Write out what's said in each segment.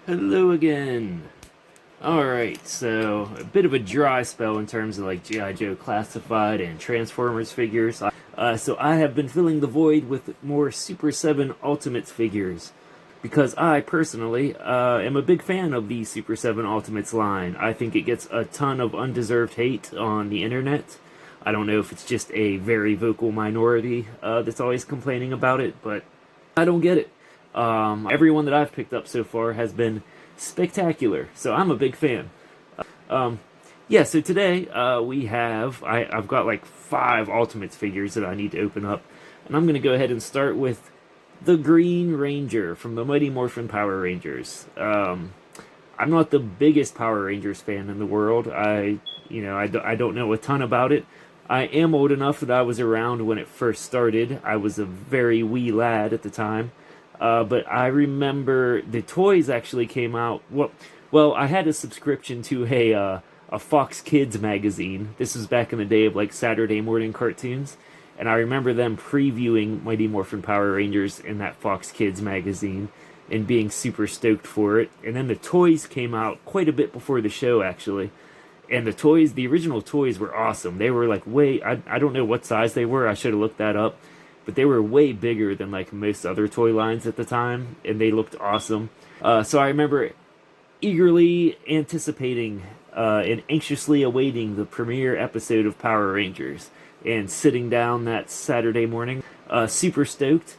Hello again. Alright, so a bit of a dry spell in terms of like G.I. Joe Classified and Transformers figures. So I have been filling the void with more Super 7 Ultimates figures. Because I, personally, am a big fan of the Super 7 Ultimates line. I think it gets a ton of undeserved hate on the internet. I don't know if it's just a very vocal minority that's always complaining about it, but I don't get it. Everyone that I've picked up so far has been spectacular, so I'm a big fan. Um, yeah, so today I've got like 5 Ultimates figures that I need to open up, and I'm going to go ahead and start with the Green Ranger from the Mighty Morphin Power Rangers. I'm not the biggest Power Rangers fan in the world. I don't know a ton about it. I am old enough that I was around when it first started. I was a very wee lad at the time. But I remember the toys actually came out. Well, I had a subscription to a Fox Kids magazine. This was back in the day of like Saturday morning cartoons, and I remember them previewing Mighty Morphin Power Rangers in that Fox Kids magazine and being super stoked for it. And then the toys came out quite a bit before the show, actually. And the original toys were awesome. They were like I don't know what size they were. I should have looked that up, but they were way bigger than like most other toy lines at the time, and they looked awesome. So I remember eagerly anticipating and anxiously awaiting the premiere episode of Power Rangers, and sitting down that Saturday morning, super stoked,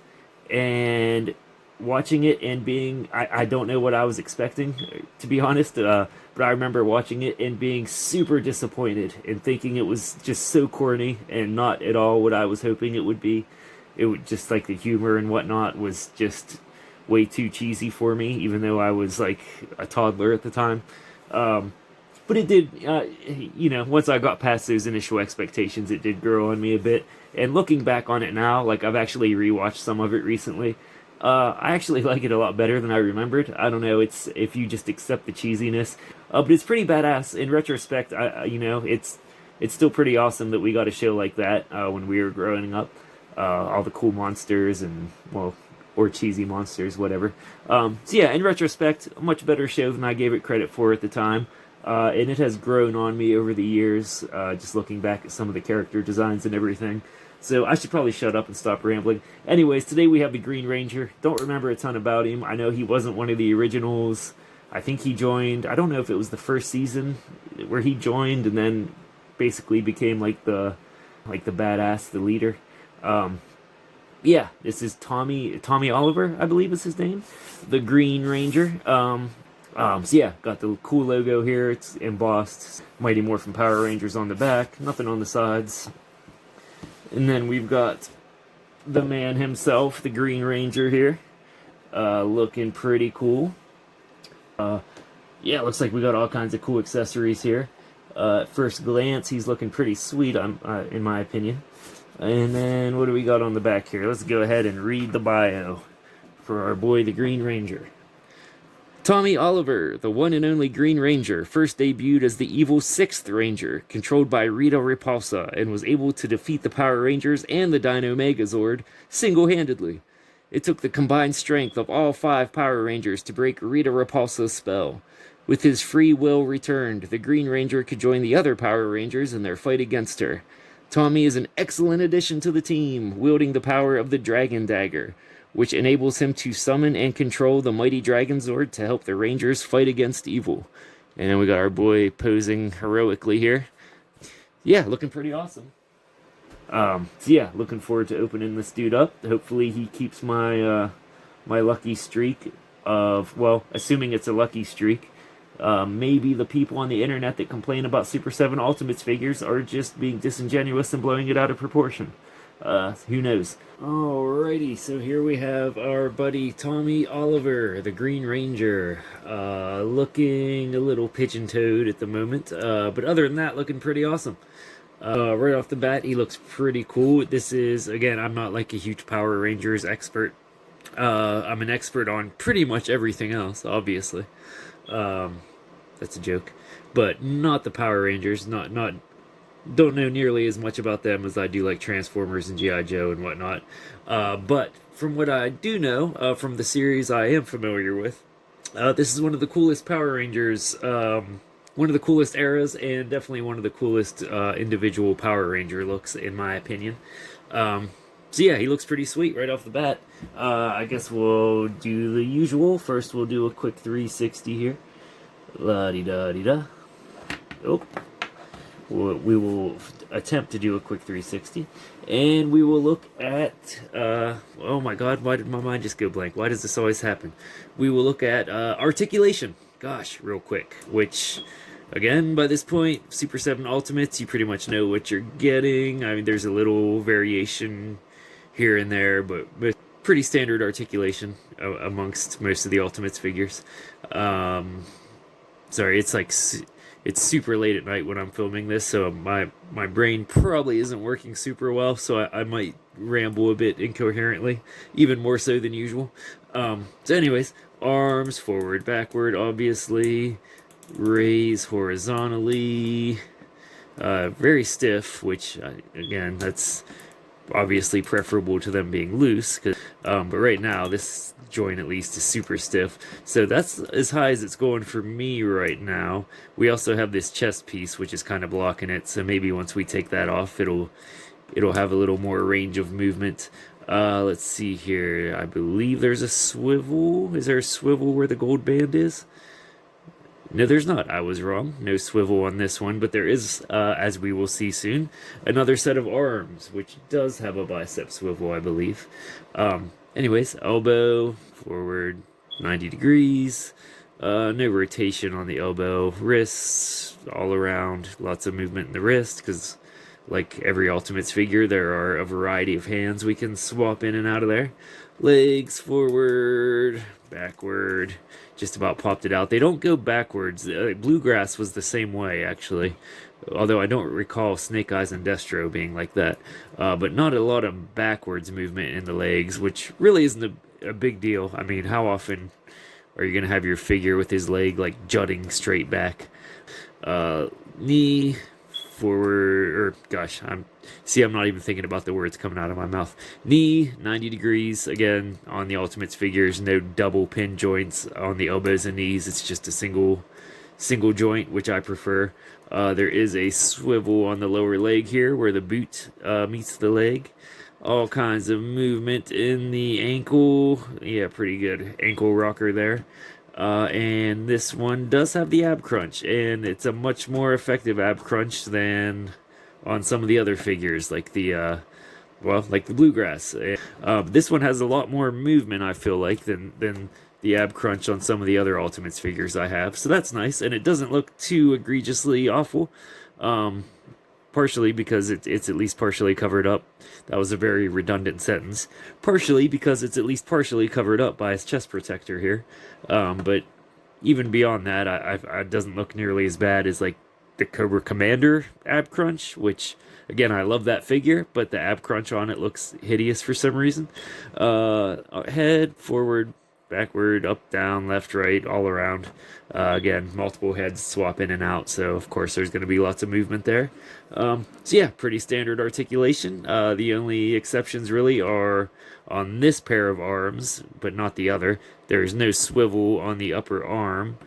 and watching it and being, I don't know what I was expecting, to be honest, but I remember watching it and being super disappointed and thinking it was just so corny and not at all what I was hoping it would be. It would just like the humor and whatnot was just way too cheesy for me, even though I was like a toddler at the time. But it did, once I got past those initial expectations, it did grow on me a bit. And looking back on it now, like I've actually rewatched some of it recently. I actually like it a lot better than I remembered. I don't know, it's if you just accept the cheesiness, but it's pretty badass in retrospect. It's still pretty awesome that we got a show like that when we were growing up. All the cool monsters and, well, or cheesy monsters, whatever. So yeah, in retrospect, a much better show than I gave it credit for at the time. And it has grown on me over the years, just looking back at some of the character designs and everything. So I should probably shut up and stop rambling. Anyways, today we have the Green Ranger. Don't remember a ton about him. I know he wasn't one of the originals. I think he joined, I don't know if it was the first season where he joined and then basically became like the badass, the leader. Yeah, this is Tommy Oliver, I believe is his name, the Green Ranger. So yeah, got the cool logo here. It's embossed Mighty Morphin Power Rangers on the back, nothing on the sides. And then we've got the man himself, the Green Ranger here, looking pretty cool. Yeah, looks like we got all kinds of cool accessories here. At first glance, he's looking pretty sweet, in my opinion. And then what do we got on the back here? Let's go ahead and read the bio for our boy, the Green Ranger. Tommy Oliver, the one and only Green Ranger, first debuted as the evil 6th Ranger, controlled by Rita Repulsa, and was able to defeat the Power Rangers and the Dino Megazord single-handedly. It took the combined strength of all 5 Power Rangers to break Rita Repulsa's spell. With his free will returned, the Green Ranger could join the other Power Rangers in their fight against her. Tommy is an excellent addition to the team, wielding the power of the Dragon Dagger, which enables him to summon and control the mighty Dragon Zord to help the Rangers fight against evil. And we got our boy posing heroically here. Yeah, looking pretty awesome. So yeah, looking forward to opening this dude up. Hopefully he keeps my my lucky streak of, well, assuming it's a lucky streak. Maybe the people on the internet that complain about Super 7 Ultimates figures are just being disingenuous and blowing it out of proportion. Who knows? Alrighty, so here we have our buddy Tommy Oliver, the Green Ranger, looking a little pigeon-toed at the moment, but other than that, looking pretty awesome. Right off the bat, he looks pretty cool. This is, again, I'm not like a huge Power Rangers expert. I'm an expert on pretty much everything else, obviously. That's a joke, but not the Power Rangers. Don't know nearly as much about them as I do like Transformers and G.I. Joe and whatnot. But from what I do know from the series I am familiar with, This is one of the coolest Power Rangers, one of the coolest eras, and definitely one of the coolest individual Power Ranger looks, in my opinion. So yeah, he looks pretty sweet right off the bat. I guess we'll do the usual. First, we'll do a quick 360 here. La-di-da-di-da. Oh. We will attempt to do a quick 360. And we will look at... oh my god, why did my mind just go blank? Why does this always happen? We will look at Articulation. Gosh, real quick. Which... Again, by this point, Super 7 Ultimates, you pretty much know what you're getting. I mean, there's a little variation here and there, but pretty standard articulation amongst most of the Ultimates figures. Sorry, it's super late at night when I'm filming this, so my brain probably isn't working super well, so I might ramble a bit incoherently, even more so than usual. So anyways, arms, forward, backward, obviously. Raise horizontally, very stiff, which again, that's obviously preferable to them being loose, but right now this joint at least is super stiff, so that's as high as it's going for me right now. We also have this chest piece which is kind of blocking it, so maybe once we take that off it'll have a little more range of movement. Let's see here, I believe there's a swivel. Is there a swivel where the gold band is? No, there's not. I was wrong. No swivel on this one, but there is, as we will see soon, another set of arms, which does have a bicep swivel, I believe. Anyways, elbow, forward, 90 degrees. No rotation on the elbow. Wrists, all around. Lots of movement in the wrist, because like every Ultimates figure, there are a variety of hands we can swap in and out of there. Legs, forward, backward. Just about popped it out. They don't go backwards. Bluegrass was the same way, actually. Although I don't recall Snake Eyes and Destro being like that. But not a lot of backwards movement in the legs, which really isn't a big deal. I mean, how often are you going to have your figure with his leg, like, jutting straight back? Knee, forward, or gosh, I'm not even thinking about the words coming out of my mouth. Knee, 90 degrees, again, on the Ultimates figures, no double pin joints on the elbows and knees, it's just a single joint, which I prefer. There is a swivel on the lower leg here, where the boot meets the leg. All kinds of movement in the ankle, yeah, pretty good ankle rocker there. And this one does have the ab crunch, and it's a much more effective ab crunch than on some of the other figures, like the like the Bluegrass. This one has a lot more movement, I feel like, than the ab crunch on some of the other Ultimates figures I have. So that's nice, and it doesn't look too egregiously awful. Partially because it's at least partially covered up. That was a very redundant sentence. Partially because it's at least partially covered up by his chest protector here. But even beyond that, it doesn't look nearly as bad as like the Cobra Commander ab crunch, which again, I love that figure, but the ab crunch on it looks hideous for some reason. Head, forward, backward, up, down, left, right, all around. Again, multiple heads swap in and out, so of course there's going to be lots of movement there. So yeah, pretty standard articulation. The only exceptions really are on this pair of arms, but not the other. There's no swivel on the upper arm,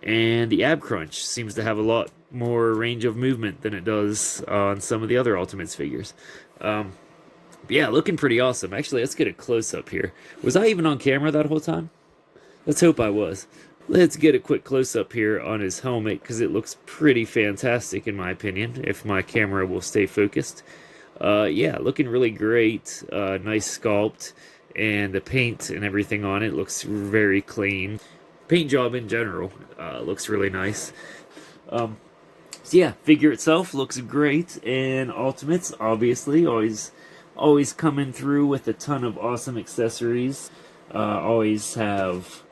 and the ab crunch seems to have a lot more range of movement than it does on some of the other Ultimates figures. Yeah, looking pretty awesome. Actually, let's get a close-up here. Was I even on camera that whole time? Let's hope I was. Let's get a quick close-up here on his helmet, because it looks pretty fantastic in my opinion, if my camera will stay focused. Yeah, looking really great. Nice sculpt, and the paint and everything on it looks very clean. Paint job in general looks really nice. So yeah, figure itself looks great, and Ultimates, obviously, always coming through with a ton of awesome accessories. Always have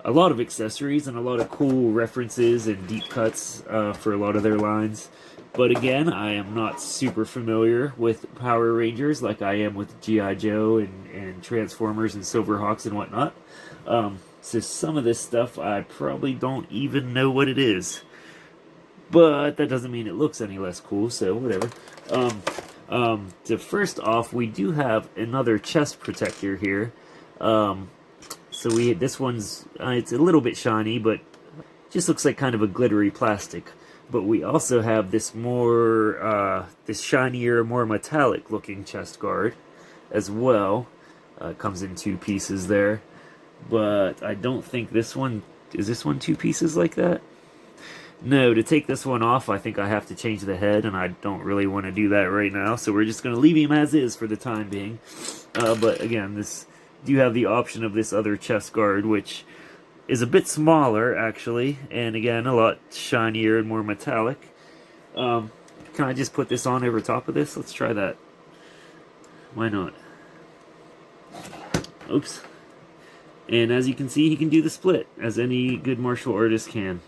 a lot of accessories and a lot of cool references and deep cuts for a lot of their lines. But again, I am not super familiar with Power Rangers like I am with G.I. Joe and Transformers and Silverhawks and whatnot. So some of this stuff I probably don't even know what it is. But that doesn't mean it looks any less cool, so whatever. So first off, we do have another chest protector here. So this one's it's a little bit shiny, but just looks like kind of a glittery plastic. But we also have this more this shinier, more metallic looking chest guard as well. It comes in 2 pieces there, but I don't think this one is this one 2 pieces like that. No, to take this one off, I think I have to change the head, and I don't really want to do that right now, so we're just going to leave him as is for the time being. But again, this do have the option of this other chest guard, which is a bit smaller, actually, and again, a lot shinier and more metallic. Can I just put this on over top of this? Let's try that. Why not? Oops. And as you can see, he can do the split, as any good martial artist can.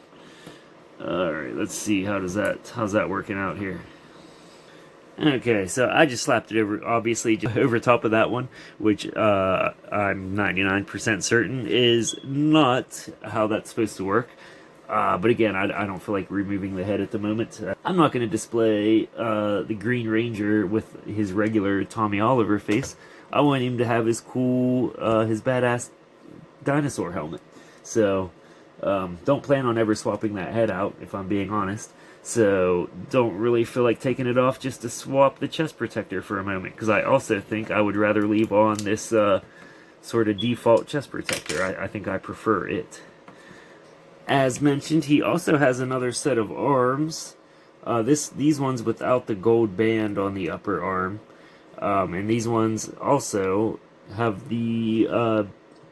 Alright, let's see, how's that working out here? Okay, so I just slapped it over, obviously, just over top of that one, which I'm 99% certain is not how that's supposed to work. But again, I don't feel like removing the head at the moment. I'm not going to display the Green Ranger with his regular Tommy Oliver face. I want him to have his cool, his badass dinosaur helmet. So, don't plan on ever swapping that head out, if I'm being honest. So, don't really feel like taking it off just to swap the chest protector for a moment. Because I also think I would rather leave on this sort of default chest protector. I think I prefer it. As mentioned, he also has another set of arms. These ones without the gold band on the upper arm. And these ones also have the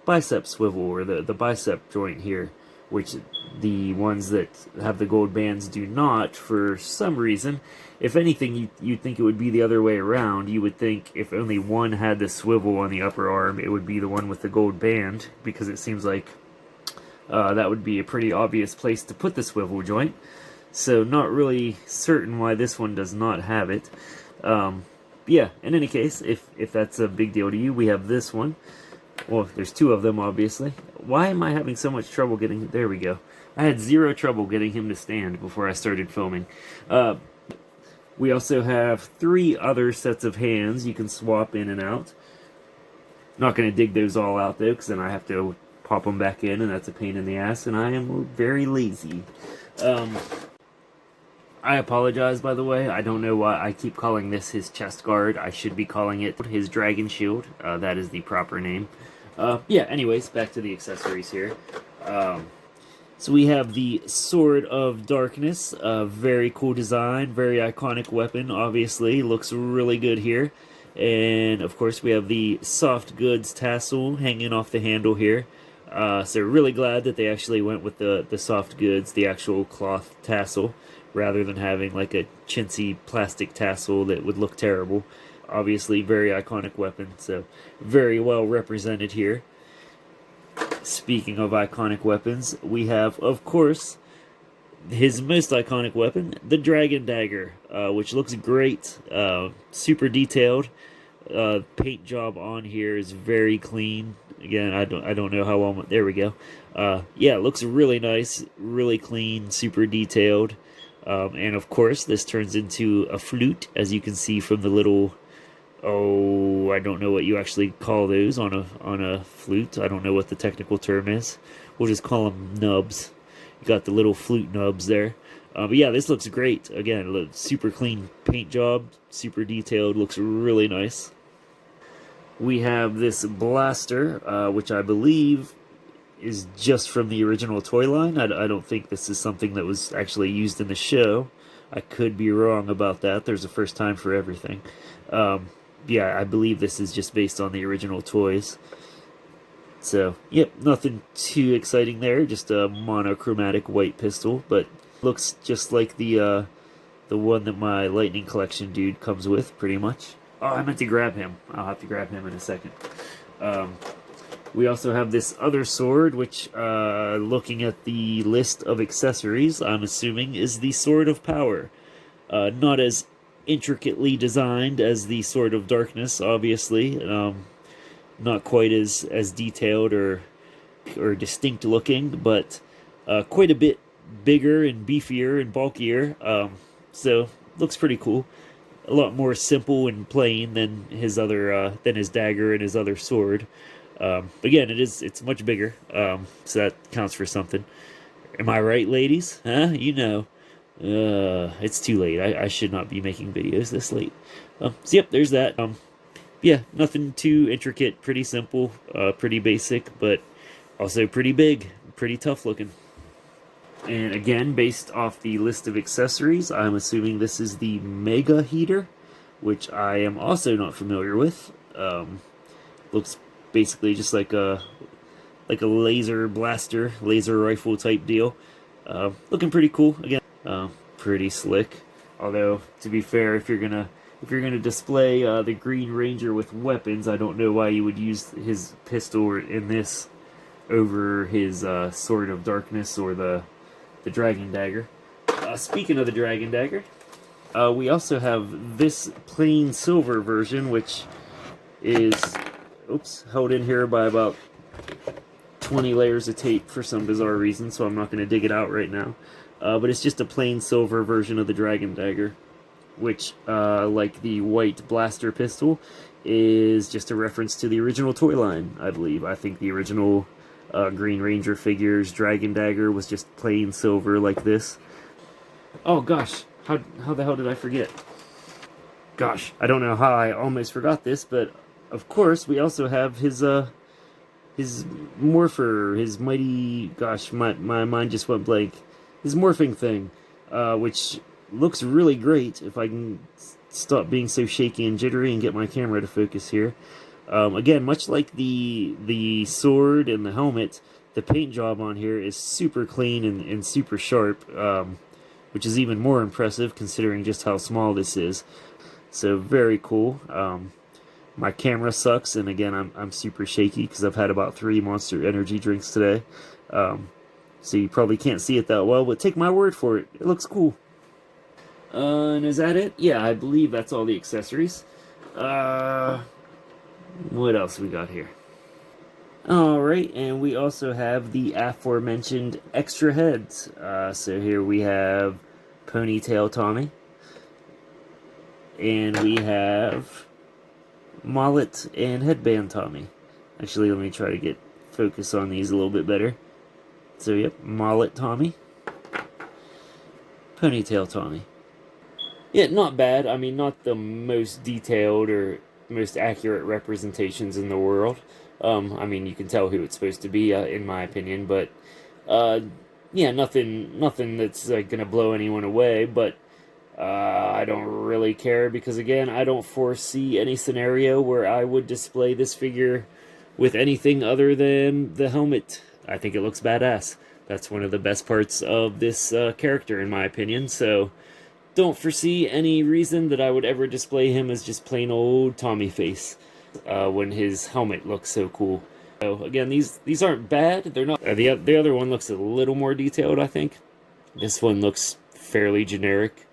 bicep swivel, or the bicep joint here, which the ones that have the gold bands do not for some reason. If anything, you'd think it would be the other way around. You would think if only one had the swivel on the upper arm, it would be the one with the gold band, because it seems like that would be a pretty obvious place to put the swivel joint. So not really certain why this one does not have it. Yeah, in any case, if that's a big deal to you, we have this one. Well, there's 2 of them, obviously. Why am I having so much trouble getting... There we go. I had 0 trouble getting him to stand before I started filming. We also have 3 other sets of hands you can swap in and out. Not going to dig those all out, though, because then I have to pop them back in, and that's a pain in the ass, and I am very lazy. I apologize, by the way. I don't know why I keep calling this his chest guard. I should be calling it his dragon shield. That is the proper name. Yeah, anyways, back to the accessories here. So we have the Sword of Darkness. Very cool design, very iconic weapon, obviously. Looks really good here. And, of course, we have the soft goods tassel hanging off the handle here. So really glad that they actually went with the soft goods, the actual cloth tassel, rather than having like a chintzy plastic tassel that would look terrible. Obviously, very iconic weapon, so very well represented here. Speaking of iconic weapons, we have, of course, his most iconic weapon, the Dragon Dagger, which looks great, super detailed. Paint job on here is very clean. Again, I don't know how well. There we go. Yeah, it looks really nice, really clean, super detailed. And of course, this turns into a flute, as you can see from the little. Oh, I don't know what you actually call those on a flute. I don't know what the technical term is. We'll just call them nubs. You got the little flute nubs there. But yeah, this looks great. Again, super clean paint job, super detailed, looks really nice. We have this blaster, which I believe is just from the original toy line. I don't think this is something that was actually used in the show. I could be wrong about that. There's a first time for everything. Yeah, I believe this is just based on the original toys. So, yep, nothing too exciting there. Just a monochromatic white pistol, but looks just like the one that my Lightning Collection dude comes with, pretty much. Oh, I meant to grab him. I'll have to grab him in a second. We also have this other sword, which, looking at the list of accessories, I'm assuming is the Sword of Power. Not as intricately designed as the Sword of Darkness, obviously. Not quite as detailed or distinct looking, but quite a bit bigger and beefier and bulkier. So looks pretty cool. A lot more simple and plain than his other than his dagger and his other sword. But again, it's much bigger, so that counts for something. Am I right, ladies? Huh? You know. It's too late. I should not be making videos this late. So yep, there's that. Yeah, nothing too intricate, pretty simple, pretty basic, but also pretty big, pretty tough looking. And again, based off the list of accessories, I'm assuming this is the Mega Heater, which I am also not familiar with. Looks basically just like a laser blaster, laser rifle type deal. Looking pretty cool. Again, pretty slick. Although, to be fair, if you're gonna display the Green Ranger with weapons, I don't know why you would use his pistol in this over his Sword of Darkness or the Dragon Dagger. Speaking of the Dragon Dagger, we also have this plain silver version, which is held in here by about 20 layers of tape for some bizarre reason, so I'm not going to dig it out right now. But it's just a plain silver version of the Dragon Dagger, which, like the white blaster pistol, is just a reference to the original toy line, I believe. I think the original Green Ranger figures Dragon Dagger was just plain silver like this. Oh gosh, how the hell did I forget? Gosh, I don't know how I almost forgot this, but of course we also have his morpher, his mighty, gosh, my mind just went blank. His morphing thing, which looks really great if I can stop being so shaky and jittery and get my camera to focus here. Again, much like the sword and the helmet, the paint job on here is super clean and super sharp, which is even more impressive considering just how small this is. So very cool. My camera sucks, and again, I'm super shaky because I've had about 3 Monster Energy drinks today. So you probably can't see it that well, but take my word for it. It looks cool. And is that it? Yeah, I believe that's all the accessories. What else we got here? Alright, and we also have the aforementioned extra heads. So here we have Ponytail Tommy. And we have Mullet and Headband Tommy. Actually, let me try to get focus on these a little bit better. So yep, Mullet Tommy. Ponytail Tommy. Yeah, not bad. I mean, not the most detailed or most accurate representations in the world. I mean, you can tell who it's supposed to be, in my opinion, but yeah, nothing that's gonna blow anyone away. But I don't really care because, again, I don't foresee any scenario where I would display this figure with anything other than the helmet. I think it looks badass. That's one of the best parts of this character, in my opinion. So don't foresee any reason that I would ever display him as just plain old Tommy face when his helmet looks so cool. So again, these aren't bad. They're not. The other one looks a little more detailed, I think. This one looks fairly generic.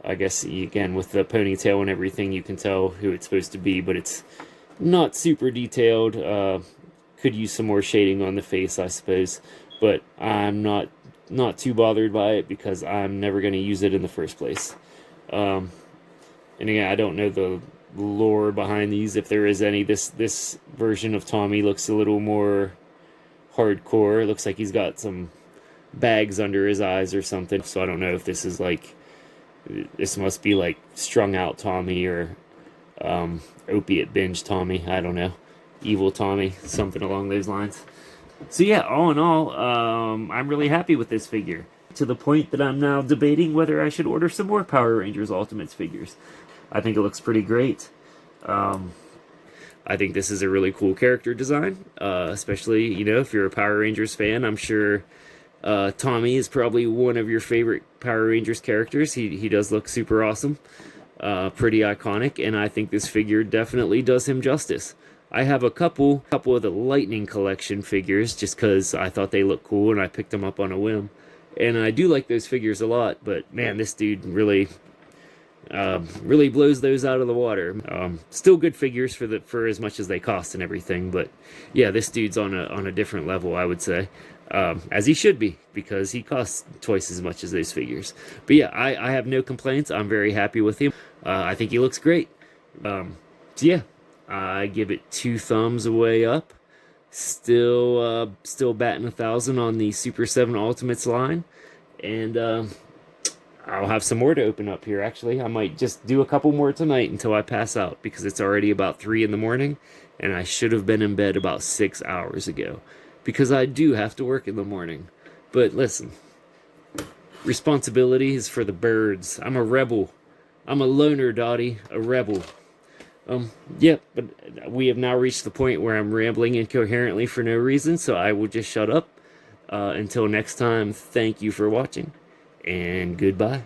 I guess, again, with the ponytail and everything, you can tell who it's supposed to be, but it's not super detailed. Could use some more shading on the face, I suppose, but I'm not too bothered by it because I'm never going to use it in the first place. And again, I don't know the lore behind these, if there is any. This version of Tommy looks a little more hardcore. It looks like he's got some bags under his eyes or something, so I don't know if this is like, this must be like strung out Tommy or opiate binge Tommy, I don't know, evil Tommy, something along those lines. So yeah, all in all, I'm really happy with this figure, to the point that I'm now debating whether I should order some more Power Rangers Ultimates figures. I think it looks pretty great. I think this is a really cool character design, especially, you know, if you're a Power Rangers fan. I'm sure Tommy is probably one of your favorite Power Rangers characters. He does look super awesome, pretty iconic, and I think this figure definitely does him justice. I have a couple of the Lightning Collection figures just because I thought they looked cool and I picked them up on a whim. And I do like those figures a lot, but man, this dude really blows those out of the water. Still good figures for as much as they cost and everything, but yeah, this dude's on a different level, I would say. As he should be, because he costs twice as much as those figures. But yeah, I have no complaints. I'm very happy with him. I think he looks great. So yeah, I give it 2 thumbs away up. Still batting 1,000 on the Super 7 Ultimates line, and I'll have some more to open up here. Actually, I might just do a couple more tonight until I pass out, because it's already about 3 in the morning, and I should have been in bed about 6 hours ago, because I do have to work in the morning. But listen, responsibility is for the birds. I'm a rebel. I'm a loner, Dottie, a rebel. Yeah, but we have now reached the point where I'm rambling incoherently for no reason, so I will just shut up. Until next time, thank you for watching, and goodbye.